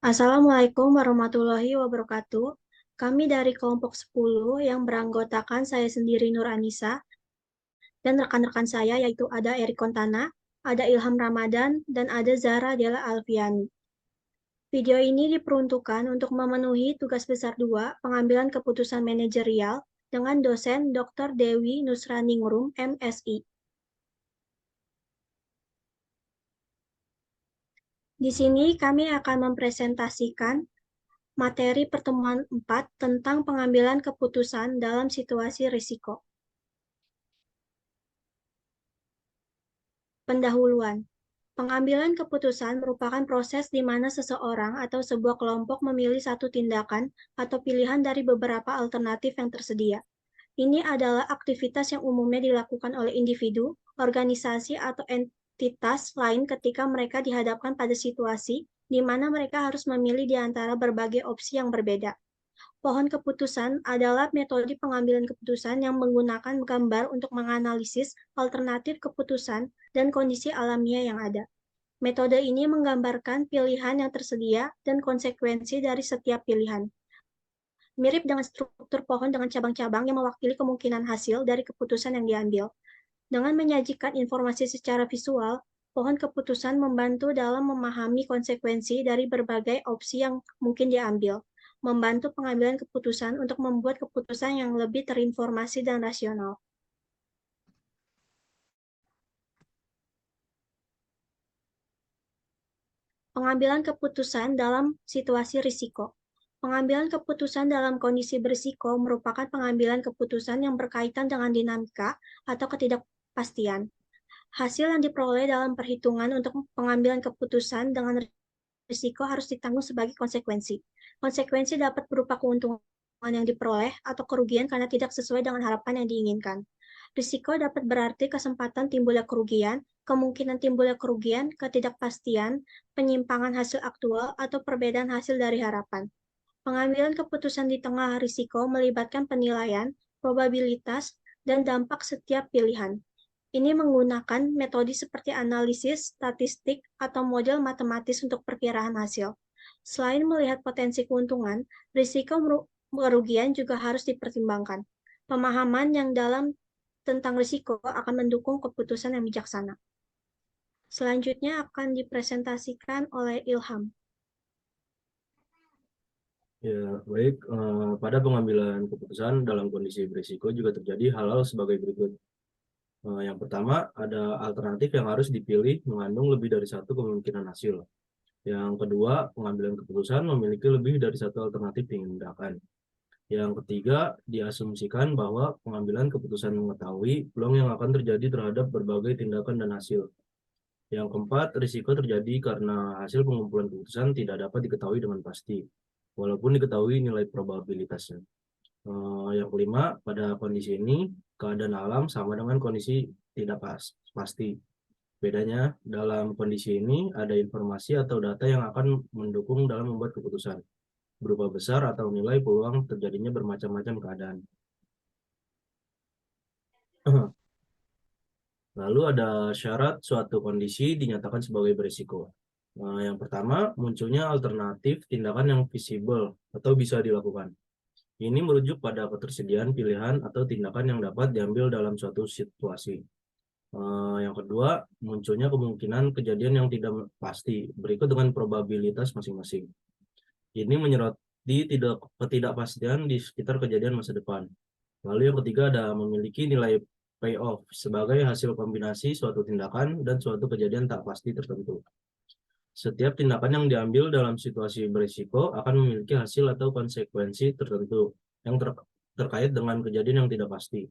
Assalamualaikum warahmatullahi wabarakatuh. Kami dari kelompok 10 yang beranggotakan saya sendiri Nur Anissa dan rekan-rekan saya yaitu ada Erik Kontana, ada Ilham Ramadan, dan ada Zara Della Alfiani. Video ini diperuntukkan untuk memenuhi tugas besar 2 pengambilan keputusan manajerial dengan dosen Dr. Dewi Nusraningrum, MSI. Di sini kami akan mempresentasikan materi pertemuan 4 tentang pengambilan keputusan dalam situasi risiko. Pendahuluan. Pengambilan keputusan merupakan proses di mana seseorang atau sebuah kelompok memilih satu tindakan atau pilihan dari beberapa alternatif yang tersedia. Ini adalah aktivitas yang umumnya dilakukan oleh individu, organisasi, atau entitas lain ketika mereka dihadapkan pada situasi di mana mereka harus memilih di antara berbagai opsi yang berbeda. Pohon keputusan adalah metode pengambilan keputusan yang menggunakan gambar untuk menganalisis alternatif keputusan dan kondisi alamiah yang ada. Metode ini menggambarkan pilihan yang tersedia dan konsekuensi dari setiap pilihan. Mirip dengan struktur pohon dengan cabang-cabang yang mewakili kemungkinan hasil dari keputusan yang diambil. Dengan menyajikan informasi secara visual, pohon keputusan membantu dalam memahami konsekuensi dari berbagai opsi yang mungkin diambil, membantu pengambilan keputusan untuk membuat keputusan yang lebih terinformasi dan rasional. Pengambilan keputusan dalam situasi risiko. Pengambilan keputusan dalam kondisi berisiko merupakan pengambilan keputusan yang berkaitan dengan dinamika atau ketidakpastian. Hasil yang diperoleh dalam perhitungan untuk pengambilan keputusan dengan risiko harus ditanggung sebagai konsekuensi. Konsekuensi dapat berupa keuntungan yang diperoleh atau kerugian karena tidak sesuai dengan harapan yang diinginkan. Risiko dapat berarti kesempatan timbulnya kerugian, kemungkinan timbulnya kerugian, ketidakpastian, penyimpangan hasil aktual, atau perbedaan hasil dari harapan. Pengambilan keputusan di tengah risiko melibatkan penilaian, probabilitas, dan dampak setiap pilihan. Ini menggunakan metode seperti analisis, statistik, atau model matematis untuk perkiraan hasil. Selain melihat potensi keuntungan, risiko kerugian juga harus dipertimbangkan. Pemahaman yang dalam tentang risiko akan mendukung keputusan yang bijaksana. Selanjutnya akan dipresentasikan oleh Ilham. Ya, baik. Pada pengambilan keputusan dalam kondisi berisiko juga terjadi hal-hal sebagai berikut. Yang pertama, ada alternatif yang harus dipilih mengandung lebih dari satu kemungkinan hasil. Yang kedua, pengambilan keputusan memiliki lebih dari satu alternatif tindakan. Yang ketiga, diasumsikan bahwa pengambilan keputusan mengetahui peluang yang akan terjadi terhadap berbagai tindakan dan hasil. Yang keempat, risiko terjadi karena hasil pengumpulan keputusan tidak dapat diketahui dengan pasti, walaupun diketahui nilai probabilitasnya. Yang kelima, pada kondisi ini, keadaan alam sama dengan kondisi tidak pasti. Bedanya, dalam kondisi ini ada informasi atau data yang akan mendukung dalam membuat keputusan, berupa besar atau nilai peluang terjadinya bermacam-macam keadaan. Lalu ada syarat suatu kondisi dinyatakan sebagai berisiko. Yang pertama, munculnya alternatif tindakan yang visible atau bisa dilakukan. Ini merujuk pada ketersediaan pilihan atau tindakan yang dapat diambil dalam suatu situasi. Yang kedua, munculnya kemungkinan kejadian yang tidak pasti, berikut dengan probabilitas masing-masing. Ini menyoroti ketidakpastian di sekitar kejadian masa depan. Lalu yang ketiga ada memiliki nilai payoff sebagai hasil kombinasi suatu tindakan dan suatu kejadian tak pasti tertentu. Setiap tindakan yang diambil dalam situasi berisiko akan memiliki hasil atau konsekuensi tertentu yang terkait dengan kejadian yang tidak pasti.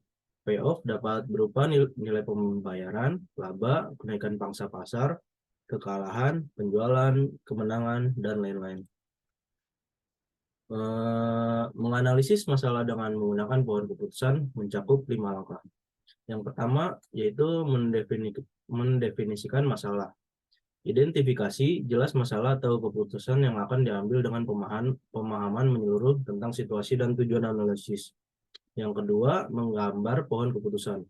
Payoff dapat berupa nilai pembayaran, laba, kenaikan pangsa pasar, kekalahan, penjualan, kemenangan, dan lain-lain. Menganalisis masalah dengan menggunakan pohon keputusan mencakup 5 langkah. Yang pertama yaitu mendefinisikan masalah. Identifikasi jelas masalah atau keputusan yang akan diambil dengan pemahaman menyeluruh tentang situasi dan tujuan analisis. Yang kedua, menggambar pohon keputusan.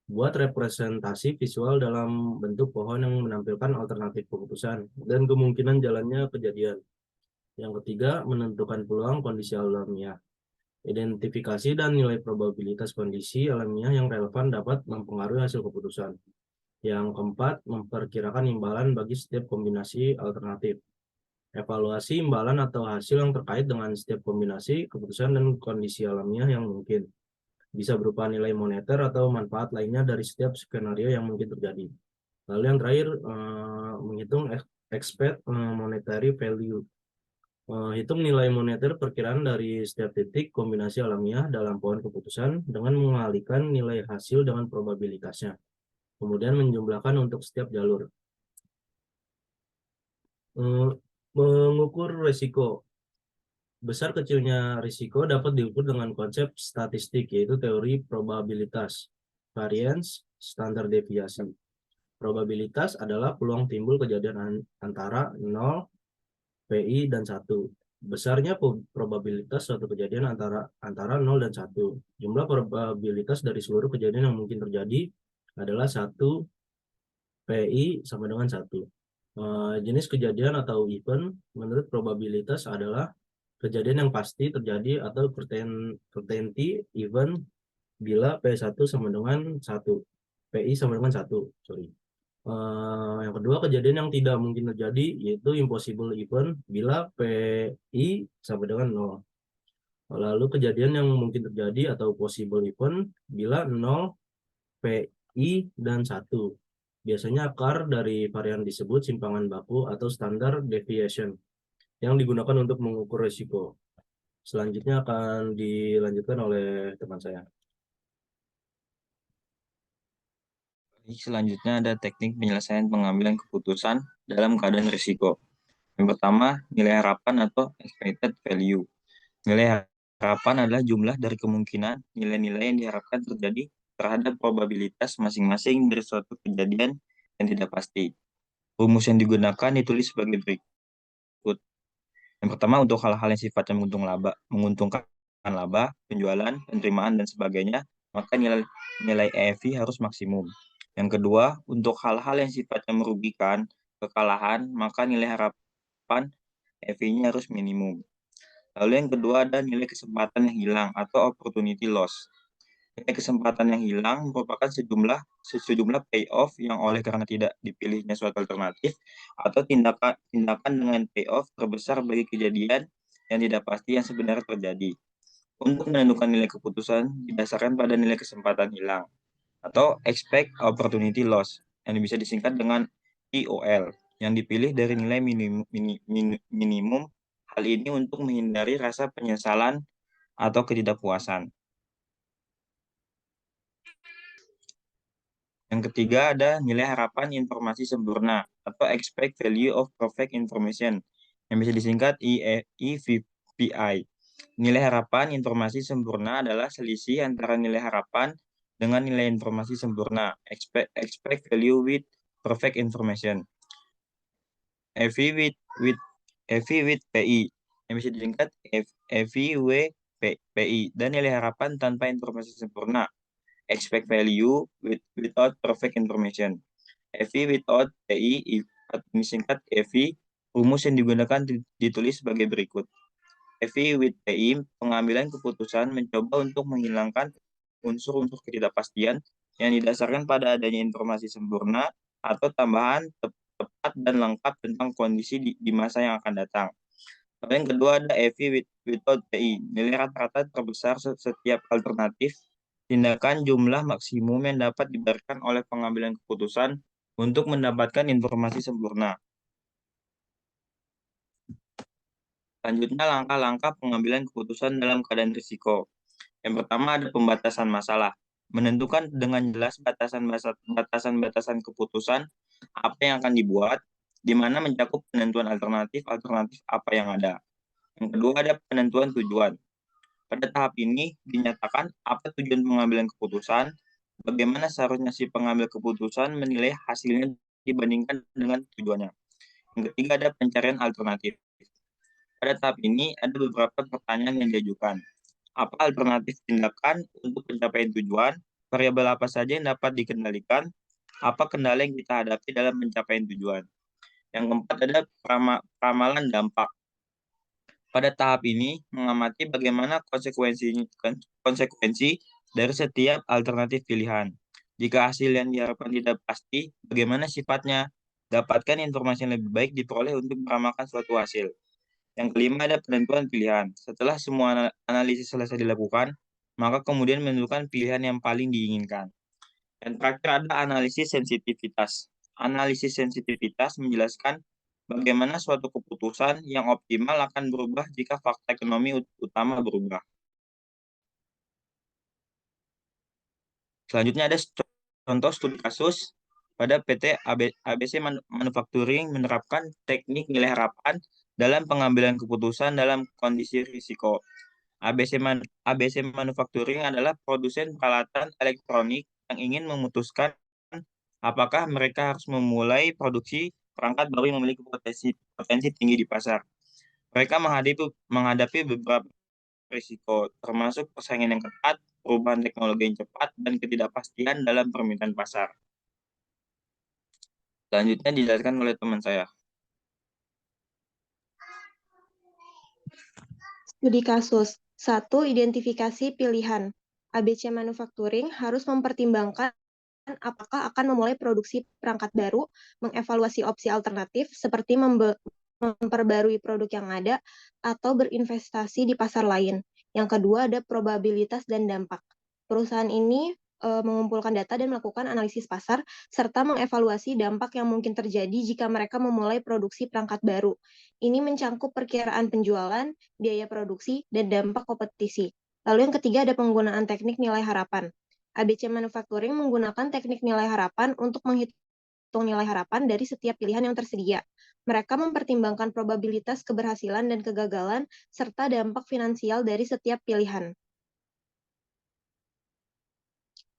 Buat representasi visual dalam bentuk pohon yang menampilkan alternatif keputusan dan kemungkinan jalannya kejadian. Yang ketiga, menentukan peluang kondisi alamiah. Identifikasi dan nilai probabilitas kondisi alamiah yang relevan dapat mempengaruhi hasil keputusan. Yang keempat, memperkirakan imbalan bagi setiap kombinasi alternatif. Evaluasi imbalan atau hasil yang terkait dengan setiap kombinasi keputusan dan kondisi alamiah yang mungkin. Bisa berupa nilai moneter atau manfaat lainnya dari setiap skenario yang mungkin terjadi. Lalu yang terakhir, menghitung expect monetary value. Hitung nilai moneter perkiraan dari setiap titik kombinasi alamiah dalam pohon keputusan dengan mengalihkan nilai hasil dengan probabilitasnya. Kemudian menjumlahkan untuk setiap jalur. Mengukur risiko. Besar kecilnya risiko dapat diukur dengan konsep statistik, yaitu teori probabilitas, variance, standar deviasi. Probabilitas adalah peluang timbul kejadian antara 0, PI, dan 1. Besarnya probabilitas suatu kejadian antara 0 dan 1. Jumlah probabilitas dari seluruh kejadian yang mungkin terjadi adalah 1 PI sama dengan 1. Jenis kejadian atau event menurut probabilitas adalah kejadian yang pasti terjadi atau certainty event bila P1 sama dengan 1. PI sama dengan 1. Sorry. Yang kedua, kejadian yang tidak mungkin terjadi yaitu impossible event bila PI sama dengan 0. Lalu kejadian yang mungkin terjadi atau possible event bila 0, PI, dan 1. Biasanya akar dari varian disebut simpangan baku atau standar deviation yang digunakan untuk mengukur risiko. Selanjutnya akan dilanjutkan oleh teman saya. Selanjutnya ada teknik penyelesaian pengambilan keputusan dalam keadaan risiko. Yang pertama, nilai harapan atau expected value. Nilai harapan adalah jumlah dari kemungkinan nilai-nilai yang diharapkan terjadi terhadap probabilitas masing-masing dari suatu kejadian yang tidak pasti. Rumus yang digunakan ditulis sebagai berikut. Yang pertama, untuk hal-hal yang sifatnya menguntungkan laba, penjualan, penerimaan, dan sebagainya, maka nilai EFI harus maksimum. Yang kedua, untuk hal-hal yang sifatnya merugikan, kekalahan, maka nilai harapan EFI-nya harus minimum. Lalu yang kedua ada nilai kesempatan yang hilang atau opportunity loss. Nilai kesempatan yang hilang merupakan sejumlah payoff yang oleh karena tidak dipilihnya suatu alternatif atau tindakan dengan payoff terbesar bagi kejadian yang tidak pasti yang sebenarnya terjadi. Untuk menentukan nilai keputusan didasarkan pada nilai kesempatan hilang atau expect opportunity loss yang bisa disingkat dengan EOL yang dipilih dari nilai minimum. Hal ini untuk menghindari rasa penyesalan atau ketidakpuasan. Yang ketiga ada nilai harapan informasi sempurna atau expect value of perfect information yang bisa disingkat EVPI. Nilai harapan informasi sempurna adalah selisih antara nilai harapan dengan nilai informasi sempurna. Expect value with perfect information. EV with PI yang bisa disingkat EVWPI dan nilai harapan tanpa informasi sempurna. Expect value without perfect information. EV without PI disingkat EV. Rumus yang digunakan ditulis sebagai berikut. EV with PI, pengambilan keputusan mencoba untuk menghilangkan unsur-unsur ketidakpastian yang didasarkan pada adanya informasi sempurna atau tambahan tepat dan lengkap tentang kondisi di masa yang akan datang. Lalu yang kedua ada EV without PI, nilai rata-rata terbesar setiap alternatif, tindakan jumlah maksimum yang dapat diberikan oleh pengambilan keputusan untuk mendapatkan informasi sempurna. Selanjutnya langkah-langkah pengambilan keputusan dalam keadaan risiko. Yang pertama ada pembatasan masalah. Menentukan dengan jelas batasan-batasan keputusan apa yang akan dibuat, di mana mencakup penentuan alternatif apa yang ada. Yang kedua ada penentuan tujuan. Pada tahap ini dinyatakan apa tujuan pengambilan keputusan, bagaimana seharusnya si pengambil keputusan menilai hasilnya dibandingkan dengan tujuannya. Yang ketiga ada pencarian alternatif. Pada tahap ini ada beberapa pertanyaan yang diajukan. Apa alternatif tindakan untuk pencapaian tujuan? Variabel apa saja yang dapat dikendalikan? Apa kendala yang kita hadapi dalam pencapaian tujuan? Yang keempat ada ramalan dampak. Pada tahap ini, mengamati bagaimana konsekuensi dari setiap alternatif pilihan. Jika hasil yang diharapkan tidak pasti, bagaimana sifatnya? Dapatkan informasi yang lebih baik diperoleh untuk meramalkan suatu hasil. Yang kelima ada penentuan pilihan. Setelah semua analisis selesai dilakukan, maka kemudian menentukan pilihan yang paling diinginkan. Dan terakhir ada analisis sensitivitas. Analisis sensitivitas menjelaskan bagaimana suatu keputusan yang optimal akan berubah jika fakta ekonomi utama berubah. Selanjutnya ada contoh studi kasus pada PT ABC Manufacturing menerapkan teknik nilai harapan dalam pengambilan keputusan dalam kondisi risiko. ABC Manufacturing adalah produsen peralatan elektronik yang ingin memutuskan apakah mereka harus memulai produksi perangkat baru yang memiliki potensi tinggi di pasar. Mereka menghadapi beberapa risiko, termasuk persaingan yang ketat, perubahan teknologi yang cepat, dan ketidakpastian dalam permintaan pasar. Selanjutnya dijelaskan oleh teman saya. Studi kasus. 1. Identifikasi pilihan. ABC Manufacturing harus mempertimbangkan apakah akan memulai produksi perangkat baru, mengevaluasi opsi alternatif seperti memperbarui produk yang ada, atau berinvestasi di pasar lain. Yang kedua ada probabilitas dan dampak. Perusahaan ini mengumpulkan data dan melakukan analisis pasar, serta mengevaluasi dampak yang mungkin terjadi jika mereka memulai produksi perangkat baru. Ini mencangkup perkiraan penjualan, biaya produksi, dan dampak kompetisi. Lalu yang ketiga ada penggunaan teknik nilai harapan. ABC Manufacturing menggunakan teknik nilai harapan untuk menghitung nilai harapan dari setiap pilihan yang tersedia. Mereka mempertimbangkan probabilitas keberhasilan dan kegagalan, serta dampak finansial dari setiap pilihan.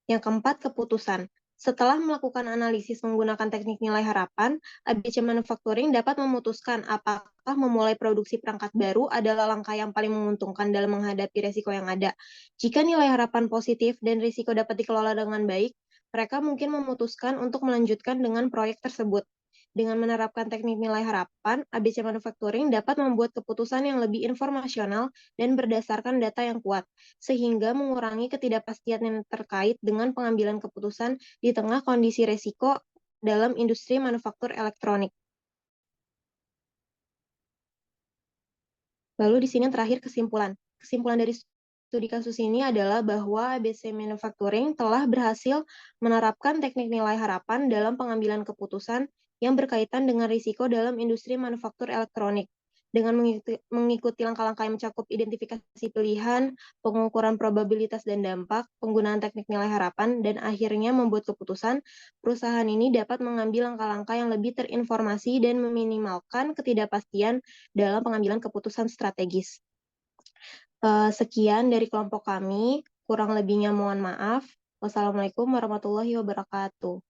Yang keempat, keputusan. Setelah melakukan analisis menggunakan teknik nilai harapan, ABC Manufacturing dapat memutuskan apakah memulai produksi perangkat baru adalah langkah yang paling menguntungkan dalam menghadapi risiko yang ada. Jika nilai harapan positif dan risiko dapat dikelola dengan baik, mereka mungkin memutuskan untuk melanjutkan dengan proyek tersebut. Dengan menerapkan teknik nilai harapan, ABC Manufacturing dapat membuat keputusan yang lebih informasional dan berdasarkan data yang kuat, sehingga mengurangi ketidakpastian yang terkait dengan pengambilan keputusan di tengah kondisi risiko dalam industri manufaktur elektronik. Lalu di sini terakhir kesimpulan. Kesimpulan dari studi kasus ini adalah bahwa ABC Manufacturing telah berhasil menerapkan teknik nilai harapan dalam pengambilan keputusan yang berkaitan dengan risiko dalam industri manufaktur elektronik. Dengan mengikuti langkah-langkah yang mencakup identifikasi pilihan, pengukuran probabilitas dan dampak, penggunaan teknik nilai harapan, dan akhirnya membuat keputusan, perusahaan ini dapat mengambil langkah-langkah yang lebih terinformasi dan meminimalkan ketidakpastian dalam pengambilan keputusan strategis. Sekian dari kelompok kami, kurang lebihnya mohon maaf. Wassalamualaikum warahmatullahi wabarakatuh.